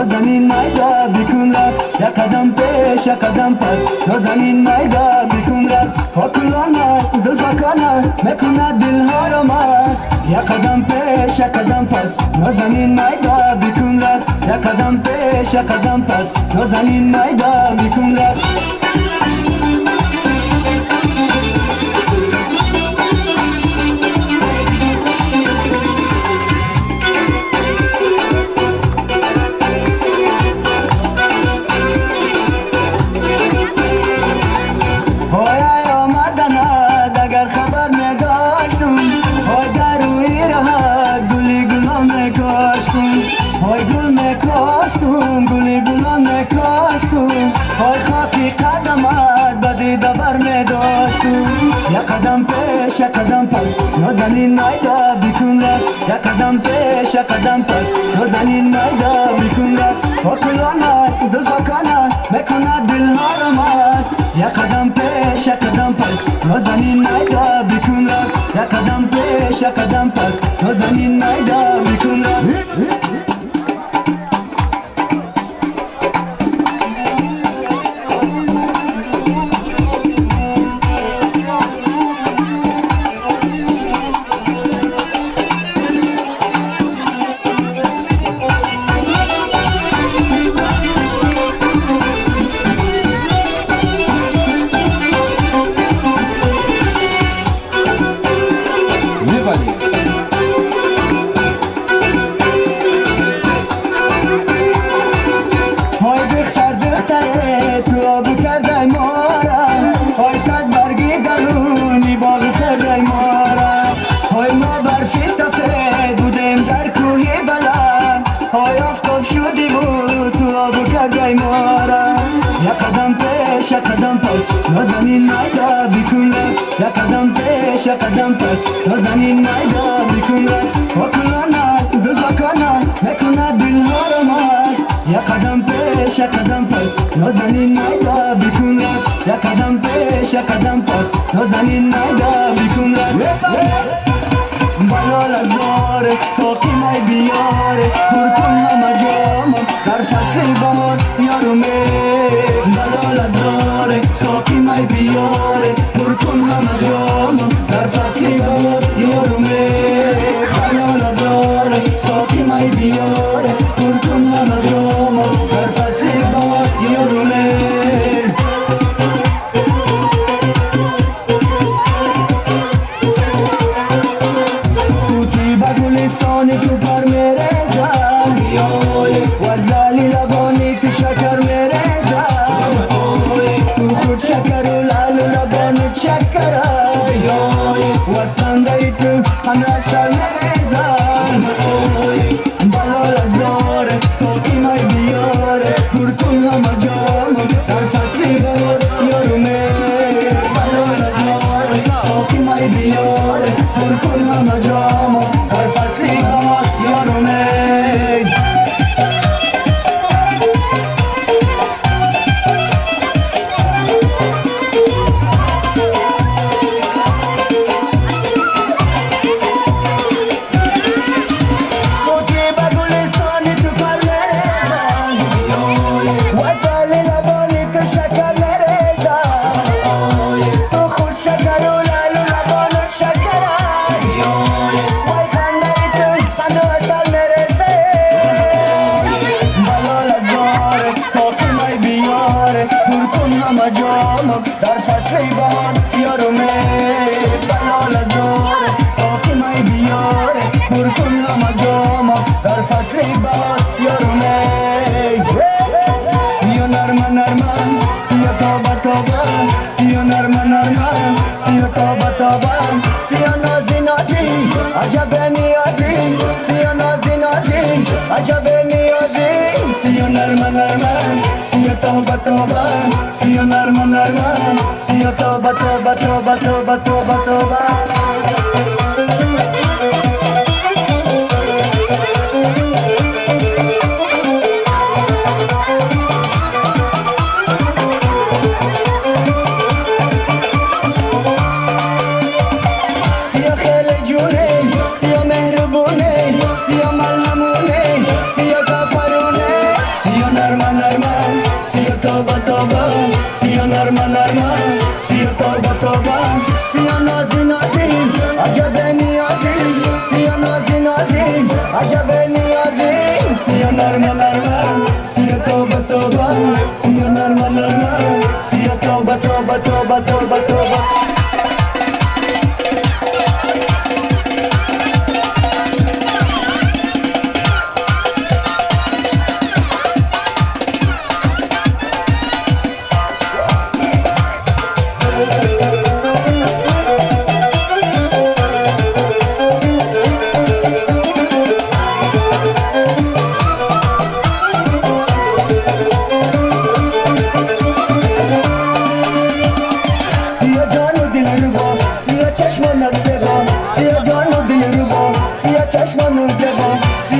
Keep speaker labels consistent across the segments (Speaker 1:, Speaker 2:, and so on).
Speaker 1: نازنین میدا بیکن رقص یک قدم پیش یک قدم پس نازنین میدا بیکن رقص پاکلانه زلزکانه میکنه دلها را مست یک قدم پیش یک قدم پس نازنین میدا بیکن رقص یک قدم پیش یک قدم پس نازنین میدا بیکن رقص گلی گلان میکاشتم های خاکی قدمت بدی دبر میداشتم یک قدم پیش یک قدم پس نازنین میدا بیکن رقص یک قدم پیش یک قدم پس نازنین میدا بیکن رقص پاکلانه زلزکانه میکنه دلها را مست یک قدم پیش یک قدم پس نازنین میدا بیکن رقص یک قدم پیش یک قدم پس نازنین میدا بیکن رقص یک قدم پیش یک قدم پس نازنین میدا بیکن رقص یک قدم پیش یک قدم پس نازنین میدا بیکن رقص پاکلانه زلزکانه میکنه دلها را مست یک قدم پیش یک قدم پس نازنین میدا بیکن رقص یک قدم پیش یک قدم پس نازنین میدا بیکن رقص بلال از داره ساقی می بیاره پر کن همه جامم در فصل بهار یارومه بلال از داره ساقی می بیاره پر کن همه جامم در فصل بهار یارومه بلال از داره ساقی می بیاره پر کن همه جامم در فصل بهار یارومه گلستانی تو پر میرزم و از لالی لبانی تو شکر میرزم تو خود شکر و لال و لبانت شکر و از خنده تو همه اصل میرزم بلال از داره ساقی می بیاره پر کن همه جامم در فصل بهار یارومه بلال از داره ساقی می بیاره پر کن همه جامم در فصل بهار یارومه در فصل بهار یارومه بلال از داره ساقی می بیاره پر کن همه جامم در فصل بهار یارومه سیا نرمه نرمه سیا تابه تابه سیا نرمه نرمه سیا تابه تابه سیا نازی نازی عجب نیازی سیا نازی نازی عجب نیازی سیا نرمه نرمه سیا تابه تابه سیا نرمه نرمه سیا تابه تابه تابه تابه تابه تابه نرمه نرمه سیا توبه توبه سیا نرمه نرمه سیا توبه توبه سیا نازی نازی عجب نیازی سیا نازی نازی عجب نیازی سیا نرمه نرمه سیا توبه توبه سیا نرمه نرمه سیا توبه توبه توبه توبه توبه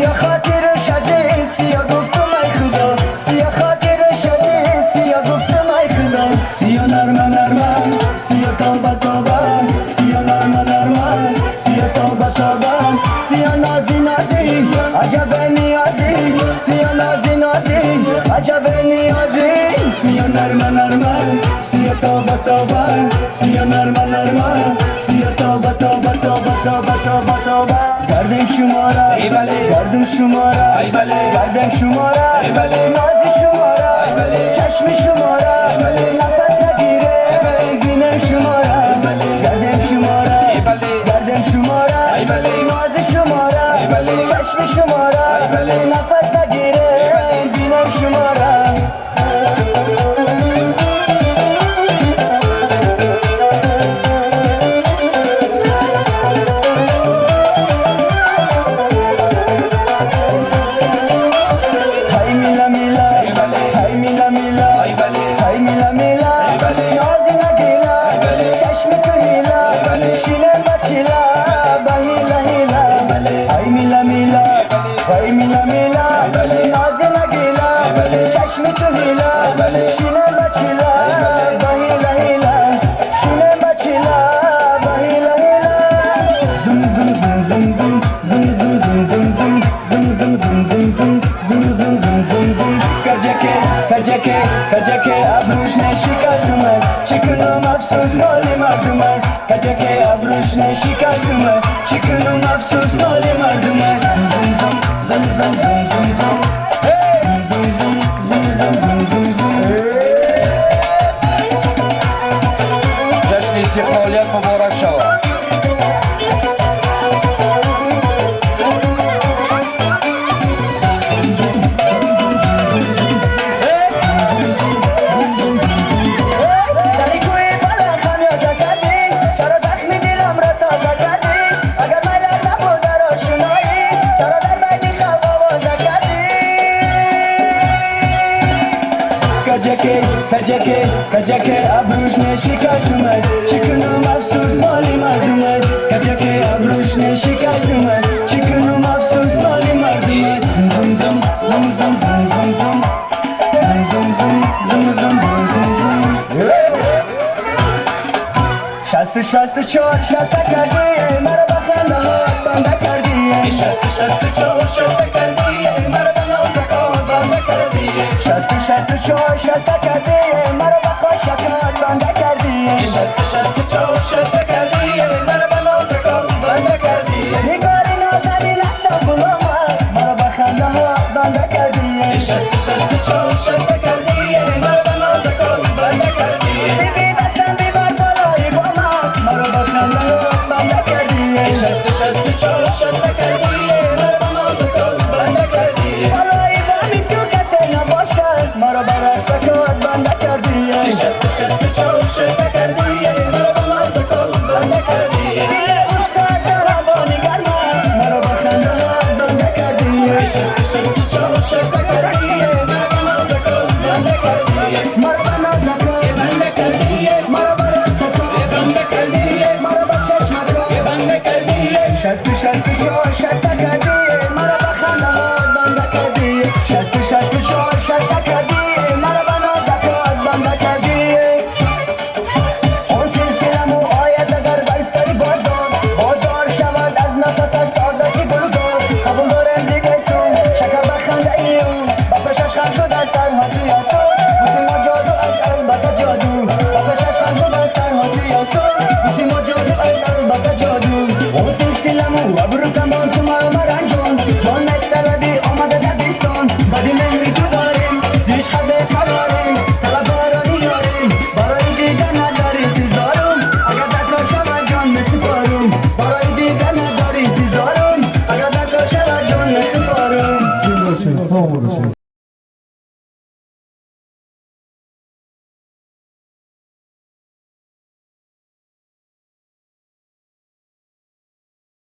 Speaker 1: سیا خاطرش عزیز سیا گفتم ای خدا سیا خاطرش عزیز سیا گفتم ای خدا سیا نرمه نرمه سیا توبه توبه سیا نرمه نرمه سیا توبه توبه سیا نازی نازی عجب نیازی سیا نازی نازی عجب نیازی سیا نرمه نرمه سیا توبه توبه سیا نرمه نرمه سیا توبه توبه توبه توبه توبه توبه کردم شما را کردم شما را کردم شما را ناز شما را چشم شما را نفس نگیره بینم شما را کردم شما را کردم شما را ناز شما را چشم شما را نفس نگیره بینم شما را کجکه ابروش نشکستم چکنم افسوس مال مردم کجکه ابروش نشکستم چکنم افسوس مال مردم زم زم زم زم زم زم زم زم زم زم زم زم
Speaker 2: جشن استقلالیت مبارک شود.
Speaker 1: کجکه ابروش نشکستم چکنم افسوس مالی مردم کجکه ابروش نشکستم چکنم افسوس مالی مردم زم زم زم زم زم زم زم زم زم زم زم زم زم زم شست چهار شست کردی مرا بخنده ها بنده کردی شست چهار شست کردی مرا به نازکات بنده کردی شست چهار شست کردی مرا به خوشکات بنده کردی شست چهار شست کردی مرا به نازکات بنده کردی نگاری نازنی لستم غلامه مرا به خنده ها بنده کردی شست چهار شست کردی مرا به نازکات بنده کردی بگی دستم بیبر بالای بامم مرا به خنده ها بنده کردی شست چهار شست کردی مرا به نازکات بنده کردی بالای بامی تو کسی نباشد مرا به رستکات بنده کردی شست چهار شست کردی مرا به نازکات بنده کردی دیل استاد روانی گرمه مرا به خنده ها بنده کردی شست چهار شست کردی مرا به نازکات سر هستی